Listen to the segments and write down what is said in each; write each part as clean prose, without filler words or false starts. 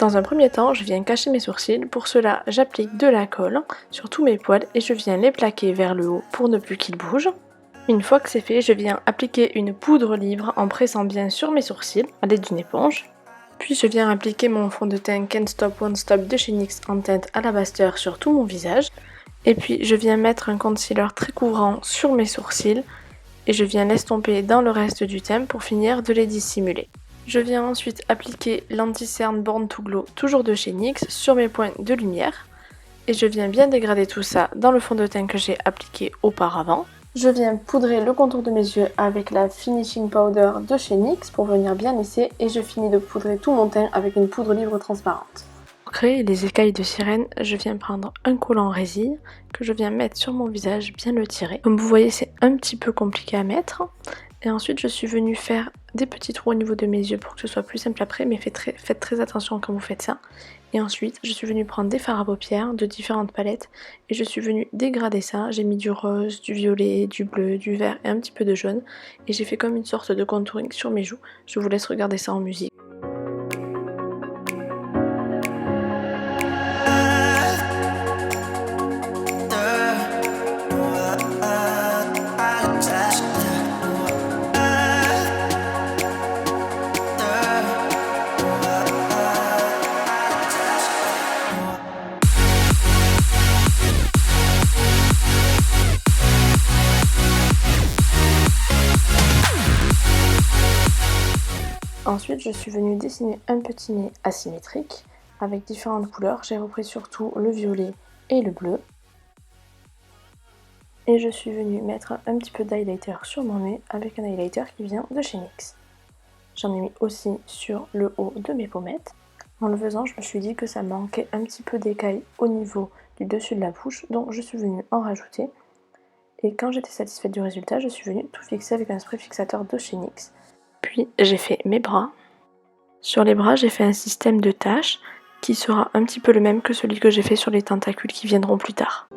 Dans un premier temps, je viens cacher mes sourcils. Pour cela, j'applique de la colle sur tous mes poils et je viens les plaquer vers le haut pour ne plus qu'ils bougent. Une fois que c'est fait, je viens appliquer une poudre libre en pressant bien sur mes sourcils à l'aide d'une éponge. Puis je viens appliquer mon fond de teint Can't Stop Won't Stop de chez NYX en teinte Alabaster sur tout mon visage. Et puis je viens mettre un concealer très couvrant sur mes sourcils et je viens l'estomper dans le reste du teint pour finir de les dissimuler. Je viens ensuite appliquer l'anti-cerne Born to Glow, toujours de chez NYX, sur mes points de lumière. Et je viens bien dégrader tout ça dans le fond de teint que j'ai appliqué auparavant. Je viens poudrer le contour de mes yeux avec la Finishing Powder de chez NYX pour venir bien lisser et je finis de poudrer tout mon teint avec une poudre libre transparente. Pour créer les écailles de sirène, je viens prendre un collant résille que je viens mettre sur mon visage, bien le tirer. Comme vous voyez, c'est un petit peu compliqué à mettre. Et ensuite, je suis venue faire des petits trous au niveau de mes yeux pour que ce soit plus simple après, mais faites très attention quand vous faites ça. Et ensuite, je suis venue prendre des fards à paupières de différentes palettes et je suis venue dégrader ça. J'ai mis du rose, du violet, du bleu, du vert et un petit peu de jaune. Et j'ai fait comme une sorte de contouring sur mes joues. Je vous laisse regarder ça en musique. Ensuite, je suis venue dessiner un petit nez asymétrique avec différentes couleurs. J'ai repris surtout le violet et le bleu. Et je suis venue mettre un petit peu d'highlighter sur mon nez avec un highlighter qui vient de chez NYX. J'en ai mis aussi sur le haut de mes pommettes. En le faisant, je me suis dit que ça manquait un petit peu d'écailles au niveau du dessus de la bouche, donc je suis venue en rajouter. Et quand j'étais satisfaite du résultat, je suis venue tout fixer avec un spray fixateur de chez NYX. Puis j'ai fait mes bras. Sur les bras, j'ai fait un système de taches qui sera un petit peu le même que celui que j'ai fait sur les tentacules qui viendront plus tard.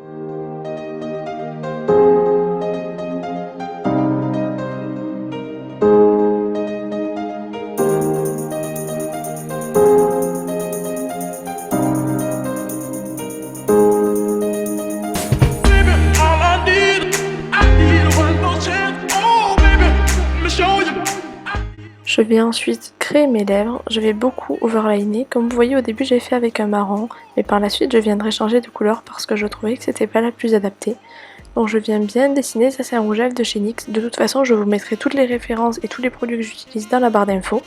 Je vais ensuite créer mes lèvres, je vais beaucoup overliner, comme vous voyez au début j'ai fait avec un marron, mais par la suite je viendrai changer de couleur parce que je trouvais que c'était pas la plus adaptée. Donc je viens bien dessiner, ça c'est un rouge à lèvres de chez NYX, de toute façon je vous mettrai toutes les références et tous les produits que j'utilise dans la barre d'infos.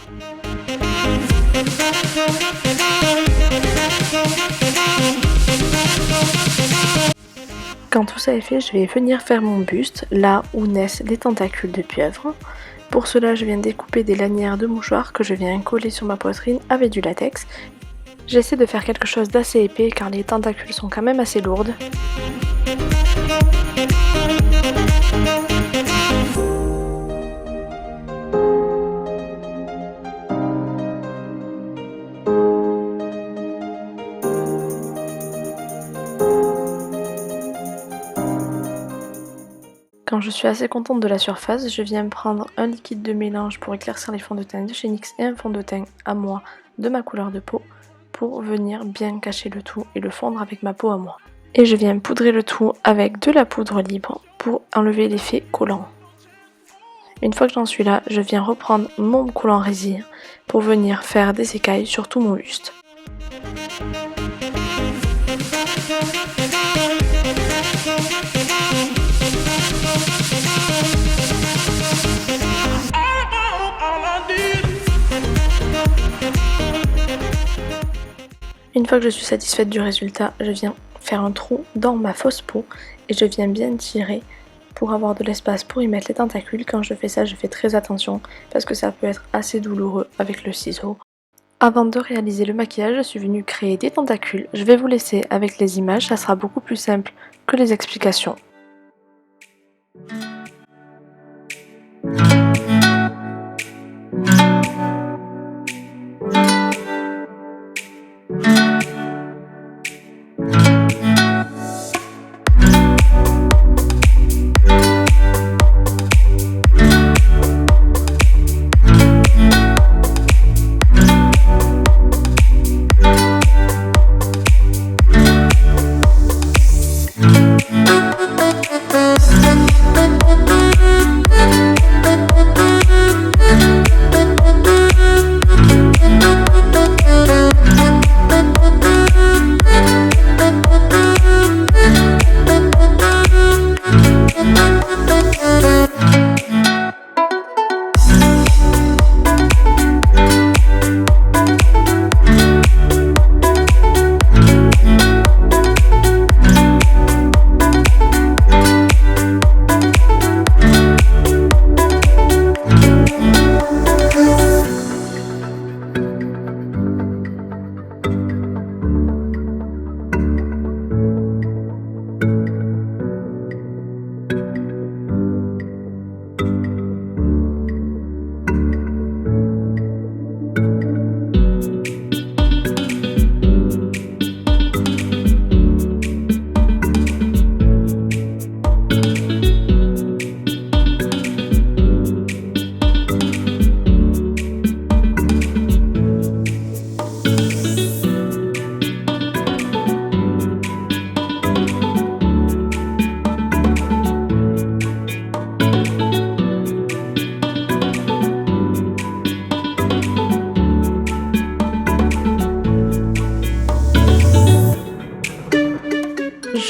Quand tout ça est fait, je vais venir faire mon buste, là où naissent les tentacules de pieuvre. Pour cela, je viens découper des lanières de mouchoirs que je viens coller sur ma poitrine avec du latex. J'essaie de faire quelque chose d'assez épais car les tentacules sont quand même assez lourdes. Quand je suis assez contente de la surface, je viens prendre un liquide de mélange pour éclaircir les fonds de teint de chez NYX et un fond de teint à moi de ma couleur de peau pour venir bien cacher le tout et le fondre avec ma peau à moi. Et je viens poudrer le tout avec de la poudre libre pour enlever l'effet collant. Une fois que j'en suis là, je viens reprendre mon collant résille pour venir faire des écailles sur tout mon buste. Une fois que je suis satisfaite du résultat, je viens faire un trou dans ma fausse peau et je viens bien tirer pour avoir de l'espace pour y mettre les tentacules. Quand je fais ça, je fais très attention parce que ça peut être assez douloureux avec le ciseau. Avant de réaliser le maquillage, je suis venue créer des tentacules. Je vais vous laisser avec les images, ça sera beaucoup plus simple que les explications.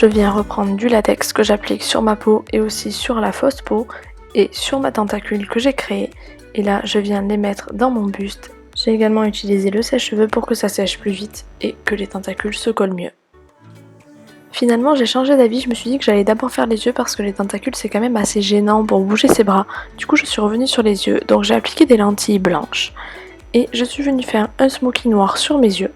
je viens reprendre du latex que j'applique sur ma peau et aussi sur la fausse peau et sur ma tentacule que j'ai créée. Et là, je viens les mettre dans mon buste. J'ai également utilisé le sèche-cheveux pour que ça sèche plus vite et que les tentacules se collent mieux. Finalement, j'ai changé d'avis, je me suis dit que j'allais d'abord faire les yeux parce que les tentacules c'est quand même assez gênant pour bouger ses bras. Du coup, je suis revenue sur les yeux, donc j'ai appliqué des lentilles blanches et je suis venue faire un smoky noir sur mes yeux.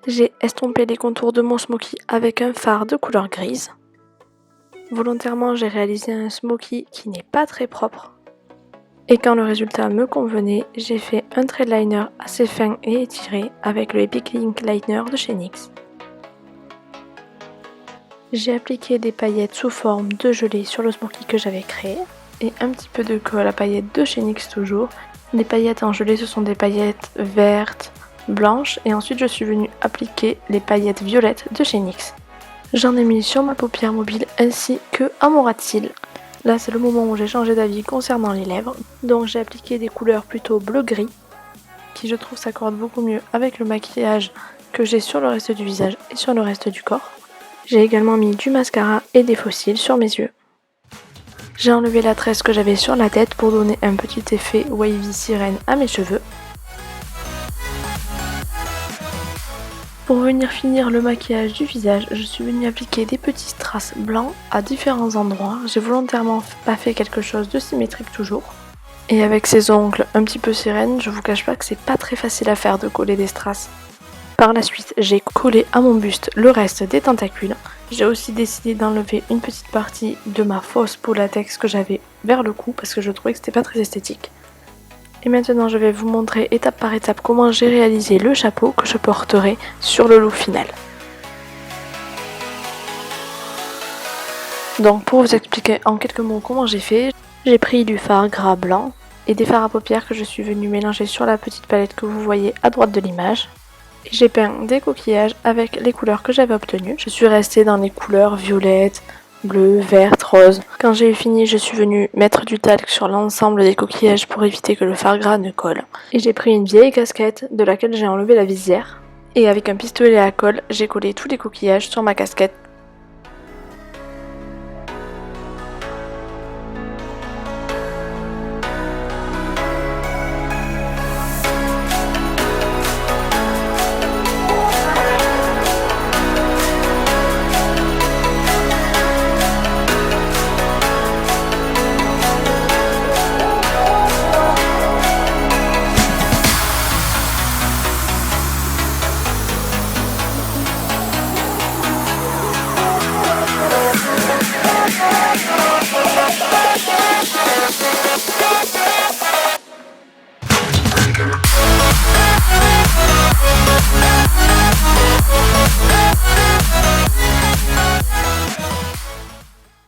J'ai estompé les contours de mon smoky avec un fard de couleur grise. Volontairement, j'ai réalisé un smoky qui n'est pas très propre. Et quand le résultat me convenait, j'ai fait un trait de liner assez fin et étiré avec le Epic Link Liner de chez NYX. J'ai appliqué des paillettes sous forme de gelée sur le smoky que j'avais créé et un petit peu de colle à paillettes de chez NYX toujours. Les paillettes en gelée, ce sont des paillettes vertes, blanches et ensuite je suis venue appliquer les paillettes violettes de chez NYX. J'en ai mis sur ma paupière mobile ainsi que à mon ras de cils. Là c'est le moment où j'ai changé d'avis concernant les lèvres, donc j'ai appliqué des couleurs plutôt bleu-gris qui je trouve s'accordent beaucoup mieux avec le maquillage que j'ai sur le reste du visage et sur le reste du corps. J'ai également mis du mascara et des faux cils sur mes yeux. J'ai enlevé la tresse que j'avais sur la tête pour donner un petit effet wavy sirène à mes cheveux. Pour venir finir le maquillage du visage, je suis venue appliquer des petits strass blancs à différents endroits. J'ai volontairement pas fait quelque chose de symétrique toujours. Et avec ces ongles un petit peu sirène, je vous cache pas que c'est pas très facile à faire de coller des strass. Par la suite, j'ai collé à mon buste le reste des tentacules. J'ai aussi décidé d'enlever une petite partie de ma fausse peau latex que j'avais vers le cou parce que je trouvais que c'était pas très esthétique. Et maintenant je vais vous montrer étape par étape comment j'ai réalisé le chapeau que je porterai sur le look final. Donc pour vous expliquer en quelques mots comment j'ai fait, j'ai pris du fard gras blanc et des fards à paupières que je suis venue mélanger sur la petite palette que vous voyez à droite de l'image. Et j'ai peint des coquillages avec les couleurs que j'avais obtenues. Je suis restée dans les couleurs violettes, bleu, verte, rose. Quand j'ai eu fini, je suis venue mettre du talc sur l'ensemble des coquillages pour éviter que le fard gras ne colle. Et j'ai pris une vieille casquette de laquelle j'ai enlevé la visière. Et avec un pistolet à colle, j'ai collé tous les coquillages sur ma casquette.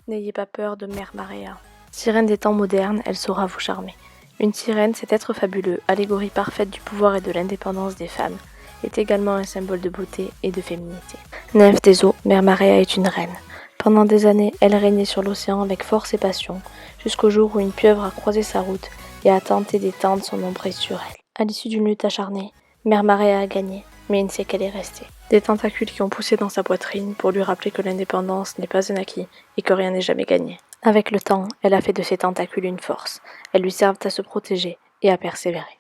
N'ayez pas peur de Mère Maréa. Sirène des temps modernes, elle saura vous charmer. Une sirène, cet être fabuleux, allégorie parfaite du pouvoir et de l'indépendance des femmes, est également un symbole de beauté et de féminité. Nymphe des eaux, Mère Maréa est une reine. Pendant des années, elle régnait sur l'océan avec force et passion, jusqu'au jour où une pieuvre a croisé sa route et a tenté d'étendre son emprise sur elle. À l'issue d'une lutte acharnée, Mère Maréa a gagné, mais une séquelle est restée. Des tentacules qui ont poussé dans sa poitrine pour lui rappeler que l'indépendance n'est pas un acquis et que rien n'est jamais gagné. Avec le temps, elle a fait de ses tentacules une force. Elles lui servent à se protéger et à persévérer.